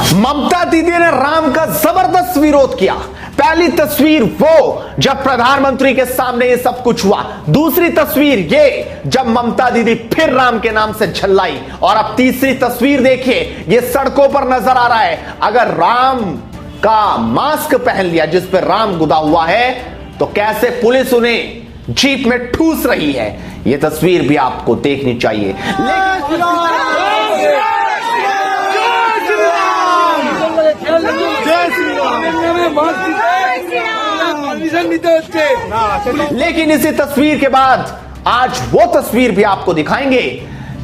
ममता दीदी ने राम का जबरदस्त विरोध किया। पहली तस्वीर वो जब प्रधानमंत्री के सामने ये सब कुछ हुआ, दूसरी तस्वीर ये जब ममता दीदी फिर राम के नाम से झल्लाई, और अब तीसरी तस्वीर देखिए, ये सड़कों पर नजर आ रहा है। अगर राम का मास्क पहन लिया जिस पर राम गुदा हुआ है, तो कैसे पुलिस उन्हें जीप में ठूस रही है, ये तस्वीर भी आपको देखनी चाहिए। लेकिन इसी तस्वीर के बाद आज वो तस्वीर भी आपको दिखाएंगे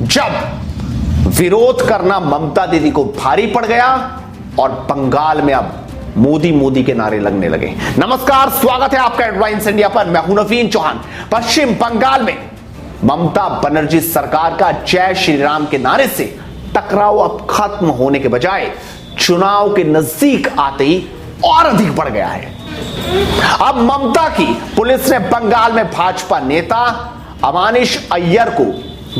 जब विरोध करना ममता दीदी को भारी पड़ गया और बंगाल में अब मोदी मोदी के नारे लगने लगे। नमस्कार, स्वागत है आपका एडवांस इंडिया पर। मैं हूं नवीन चौहान। पश्चिम बंगाल में ममता बनर्जी सरकार का जय श्री राम के नारे से टकराव अब खत्म होने के बजाय चुनाव के नजदीक आते ही और अधिक बढ़ गया है। अब ममता की पुलिस ने बंगाल में भाजपा नेता अमानिश अय्यर को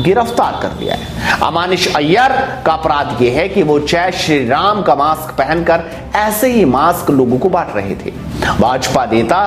गिरफ्तार कर लिया है। अमानिश अय्यर का अपराध यह है कि वो जय श्री राम का मास्क पहनकर ऐसे ही मास्क लोगों को बांट रहे थे। भाजपा नेता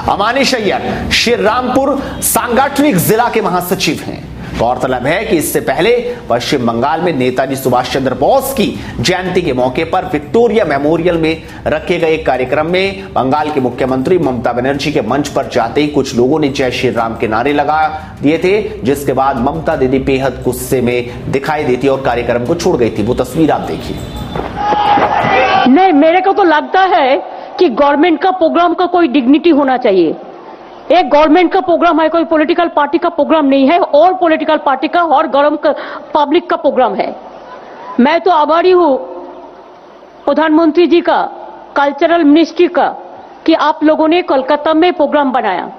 अमानिश अय्यर श्रीरामपुर सांगठनिक जिला के महासचिव हैं। गौरतलब है कि इससे पहले पश्चिम बंगाल में नेताजी सुभाष चंद्र बोस की जयंती के मौके पर विक्टोरिया मेमोरियल में रखे गए कार्यक्रम में बंगाल के मुख्यमंत्री ममता बनर्जी के मंच पर जाते ही कुछ लोगों ने जय श्री राम के नारे लगा दिए थे, जिसके बाद ममता दीदी बेहद गुस्से में दिखाई देती और कार्यक्रम को छोड़ गई थी। वो तस्वीर आप देखिए। नहीं, मेरे को तो लगता है कि गवर्नमेंट का प्रोग्राम का कोई डिग्निटी होना चाहिए। एक गवर्नमेंट का प्रोग्राम है, कोई पॉलिटिकल पार्टी का प्रोग्राम नहीं है, और पॉलिटिकल पार्टी का और गरम पब्लिक का प्रोग्राम है। मैं तो आभारी हूं प्रधानमंत्री जी का, कल्चरल मिनिस्ट्री का, कि आप लोगों ने कोलकाता में प्रोग्राम बनाया,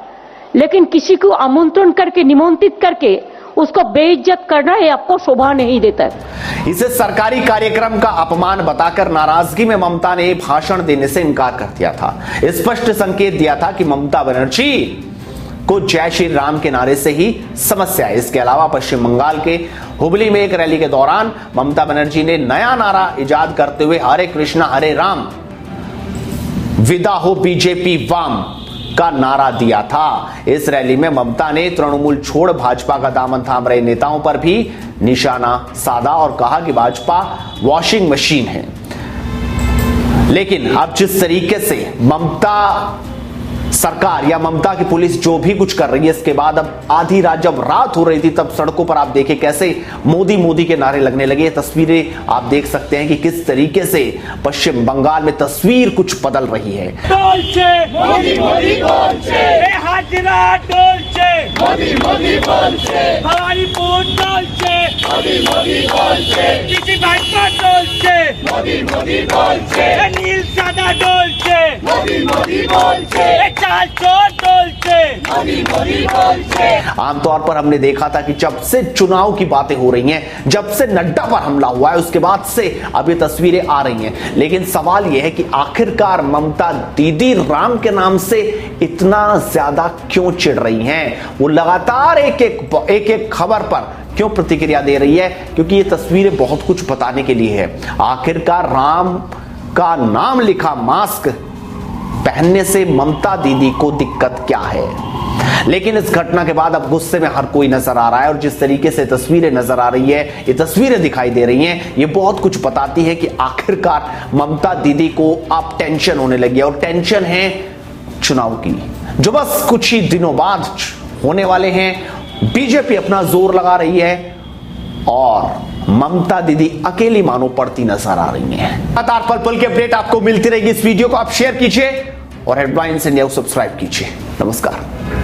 लेकिन किसी को आमंत्रण करके, निमंत्रित करके उसको बेइज्जत करना ये आपको शोभा नहीं देता है। इसे सरकारी कार्यक्रम का अपमान बताकर नाराजगी में ममता ने भाषण देने से इनकार कर दिया था। स्पष्ट संकेत दिया था कि ममता बनर्जी को जय श्री राम के नारे से ही समस्या है। इसके अलावा पश्चिम बंगाल के हुबली में एक रैली के दौरान ममता बनर्जी ने नया नारा इजाद करते हुए हरे कृष्णा हरे राम विदा हो बीजेपी वाम का नारा दिया था। इस रैली में ममता ने तृणमूल छोड़ भाजपा का दामन थाम रहे नेताओं पर भी निशाना साधा और कहा कि भाजपा वॉशिंग मशीन है। लेकिन अब जिस तरीके से ममता सरकार या ममता की पुलिस जो भी कुछ कर रही है, इसके बाद अब आधी रात जब रात हो रही थी तब सड़कों पर आप देखें कैसे मोदी मोदी के नारे लगने लगे। तस्वीरें आप देख सकते हैं कि किस तरीके से पश्चिम बंगाल में तस्वीर कुछ बदल रही है। मोदी मोदी बोलছে হাজিরা ডলছে মোদি মোদি বলছে ভারিপুর ডলছে মোদি মোদি বলছে কিছি ভাইপা ডলছে মোদি মোদি বলছে নীল সাদা ডলছে মোদি মোদি বলছে চাল চোর ডলছে মোদি মোদি বলছে। आमतौर पर हमने देखा था कि जब से चुनाव की बातें हो रही हैं, जब से नड्डा पर हमला हुआ है, उसके बाद से अब ये तस्वीरें आ रही हैं। लेकिन सवाल यह है कि आखिरकार ममता दीदी राम के नाम से इतना ज्यादा क्यों चिढ़ रही हैं? वो लगातार एक एक खबर पर क्यों प्रतिक्रिया दे रही है? क्योंकि ये तस्वीरें बहुत कुछ बताने के लिए है। आखिरकार राम का नाम लिखा मास्क पहनने से ममता दीदी को दिक्कत क्या है? लेकिन इस घटना के बाद अब गुस्से में हर कोई नजर आ रहा है, और जिस तरीके से तस्वीरें नजर आ रही है, ये तस्वीरें दिखाई दे रही हैं, ये बहुत कुछ बताती है कि आखिरकार ममता दीदी को अब टेंशन होने लगी है, और टेंशन है चुनाव की, जो बस कुछ ही दिनों बाद होने वाले हैं। बीजेपी अपना जोर लगा रही है और ममता दीदी अकेली मानो पड़ती नजर आ रही हैं। लगातार पल पल की अपडेट आपको मिलती रहेगी। इस वीडियो को आप शेयर कीजिए और हेडलाइंस इंडिया को सब्सक्राइब कीजिए। नमस्कार।